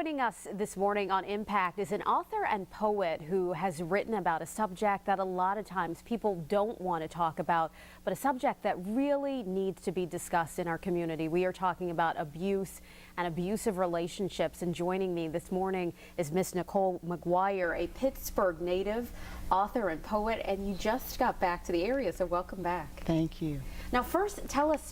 Joining us this morning on Impact is an author and poet who has written about a subject that a lot of times people don't want to talk about, but a subject that really needs to be discussed in our community. We are talking about abuse and abusive relationships, and joining me this morning is Miss NichollMcGuire, a Pittsburgh native, author and poet, and you just got back to the area, so welcome back. Thank you. Now first, tell us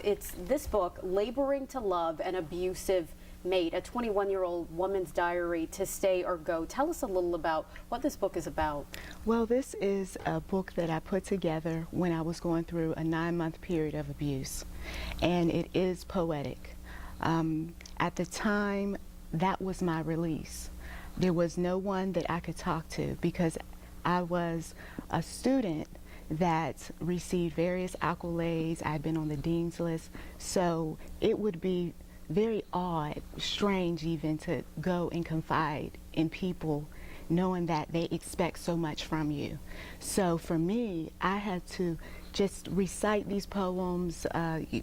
it's this book, Laboring to Love an Abusive Mate, a 21-year-old woman's diary to stay or go. Tell us a little about what this book is about. Well, this is a book that I put together when I was going through a 9-month period of abuse, and it is poetic. At the time, that was my release. There was no one that I could talk to because I was a student that received various accolades. I'd been on the dean's list, so it would be very odd, strange even, to go and confide in people knowing that they expect so much from you. So for me, I had to just recite these poems,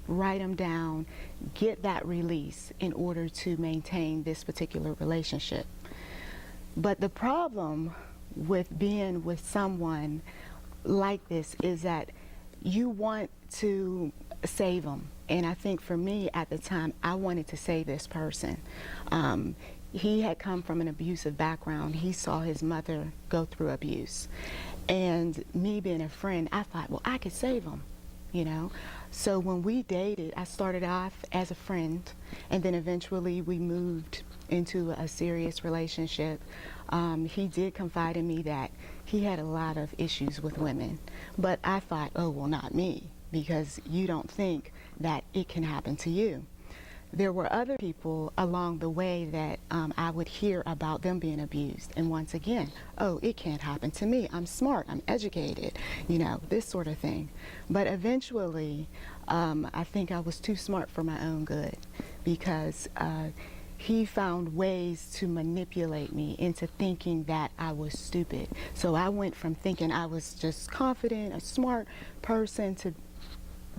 write them down, get that release in order to maintain this particular relationship. But the problem with being with someone like this is that you want to save them. And I think for me at the time, I wanted to save this person. He had come from an abusive background. He saw his mother go through abuse. And me being a friend, I thought, well, I could save him, you know? So when we dated, I started off as a friend, and then eventually we moved into a serious relationship. He did confide in me that he had a lot of issues with women, but I thought, oh, well, not me, because you don't think that it can happen to you. There were other people along the way that I would hear about them being abused, and once again, oh, it can't happen to me. I'm smart, I'm educated, you know, this sort of thing. But eventually, I think I was too smart for my own good, because he found ways to manipulate me into thinking that I was stupid. So I went from thinking I was just confident, a smart person, to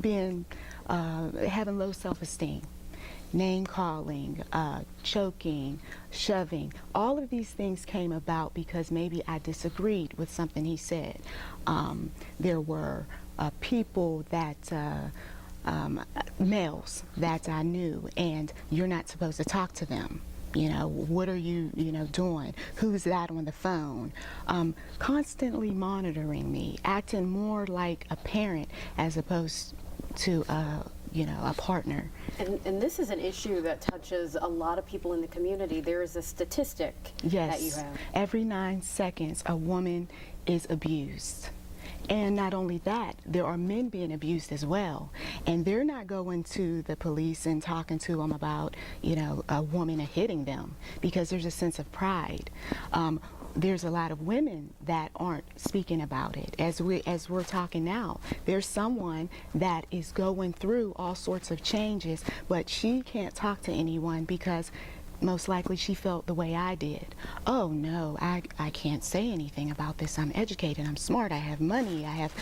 being having low self-esteem, name calling, choking, shoving. All of these things came about because maybe I disagreed with something he said. There were people that males that I knew, and you're not supposed to talk to them. You know, what are you, doing? Who's that on the phone? Constantly monitoring me, acting more like a parent as opposed to, a partner. And this is an issue that touches a lot of people in the community. There is a statistic that you have. Every 9 seconds, a woman is abused. And not only that, there are men being abused as well. And they're not going to the police and talking to them about, a woman hitting them, because there's a sense of pride. There's a lot of women that aren't speaking about it. As we're talking now, there's someone that is going through all sorts of changes, but she can't talk to anyone because most likely she felt the way I did. Oh no, I can't say anything about this. I'm educated, I'm smart, I have money, I have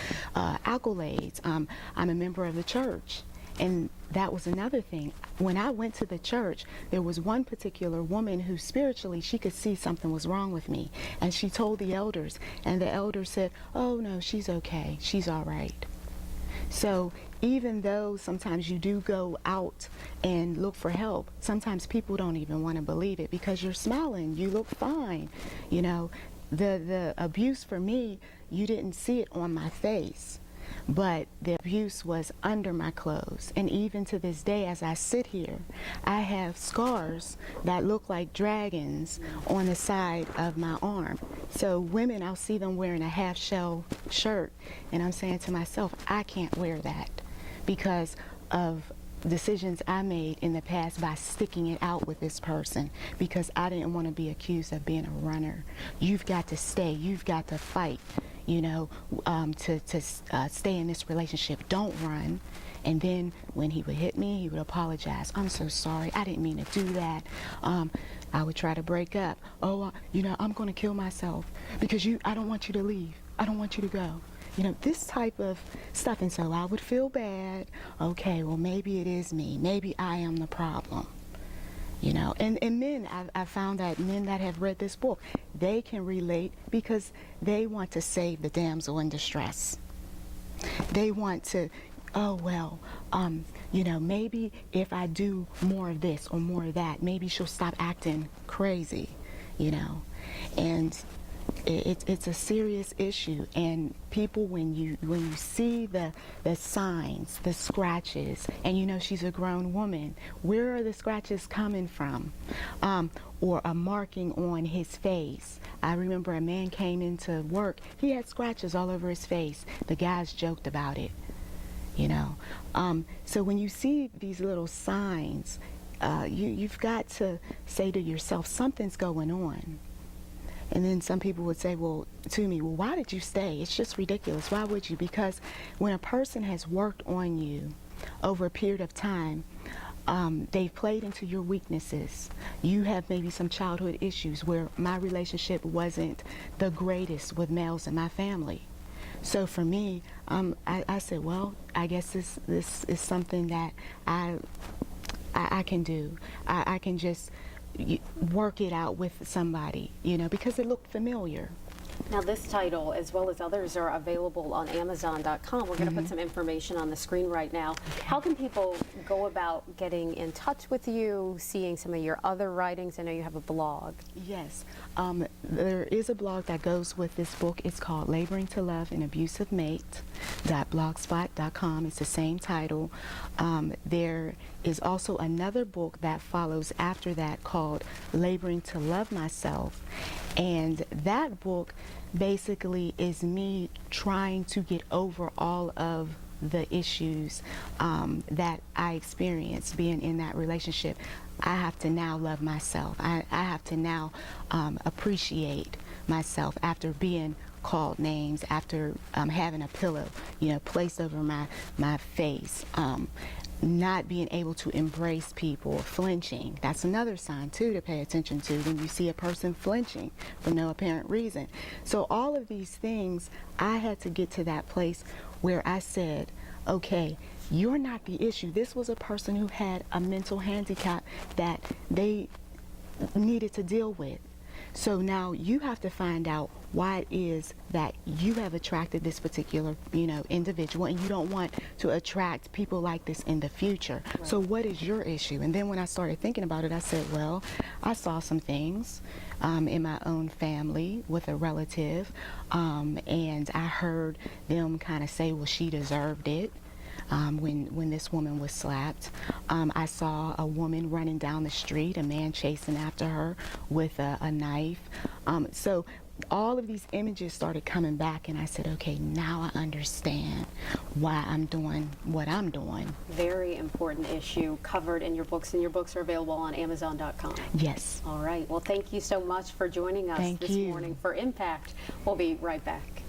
accolades, I'm a member of the church. And that was another thing. When I went to the church, there was one particular woman who spiritually, she could see something was wrong with me. And she told the elders, and the elders said, oh no, she's okay, she's all right. So even though sometimes you do go out and look for help, sometimes people don't even want to believe it because you're smiling, you look fine. The abuse for me, you didn't see it on my face, but the abuse was under my clothes. And even to this day, as I sit here, I have scars that look like dragons on the side of my arm. So women, I'll see them wearing a half-shell shirt, and I'm saying to myself, I can't wear that because of decisions I made in the past by sticking it out with this person, because I didn't want to be accused of being a runner. You've got to stay, you've got to fight, to stay in this relationship. Don't run. And then when he would hit me, he would apologize. I'm so sorry, I didn't mean to do that. I would try to break up. Oh, I'm going to kill myself because I don't want you to leave. I don't want you to go. This type of stuff. And so I would feel bad. Okay, well, maybe it is me. Maybe I am the problem. You know, and men, I found that men that have read this book, they can relate because they want to save the damsel in distress. They want to, oh, well, you know, maybe if I do more of this or more of that, maybe she'll stop acting crazy, you know. And it's a serious issue, and people, when you see the signs, the scratches, and you know she's a grown woman, where are the scratches coming from? Or a marking on his face. I remember a man came into work, he had scratches all over his face. The guys joked about it, you know. So when you see these little signs, you've got to say to yourself, something's going on. And then some people would say, well, to me, well, why did you stay? It's just ridiculous. Why would you? Because when a person has worked on you over a period of time, they've played into your weaknesses. You have maybe some childhood issues where my relationship wasn't the greatest with males in my family. So for me, I said, well, I guess this is something that I can do. I can just work it out with somebody, you know, because it looked familiar. Now, this title, as well as others, are available on Amazon.com. We're going to put some information on the screen right now. Okay. How can people go about getting in touch with you, seeing some of your other writings? I know you have a blog. Yes. There is a blog that goes with this book. It's called Laboring to Love an Abusive Mate .blogspot.com. It's the same title. There is also another book that follows after that called Laboring to Love Myself. And that book basically is me trying to get over all of the issues that I experienced being in that relationship. I have to now love myself. I have to now appreciate myself after being called names, after having a pillow, you know, placed over my face. Not being able to embrace people, flinching. That's another sign too to pay attention to, when you see a person flinching for no apparent reason. So all of these things, I had to get to that place where I said, okay, you're not the issue. This was a person who had a mental handicap that they needed to deal with. So now you have to find out why it is that you have attracted this particular, you know, individual, and you don't want to attract people like this in the future. Right. So what is your issue? And then when I started thinking about it, I said, well, I saw some things in my own family with a relative, and I heard them kind of say, well, she deserved it. When this woman was slapped. I saw a woman running down the street, a man chasing after her with a knife. So all of these images started coming back, and I said, okay, now I understand why I'm doing what I'm doing. Very important issue covered in your books, and your books are available on Amazon.com. Yes. All right. Well, thank you so much for joining us this morning for Impact. We'll be right back.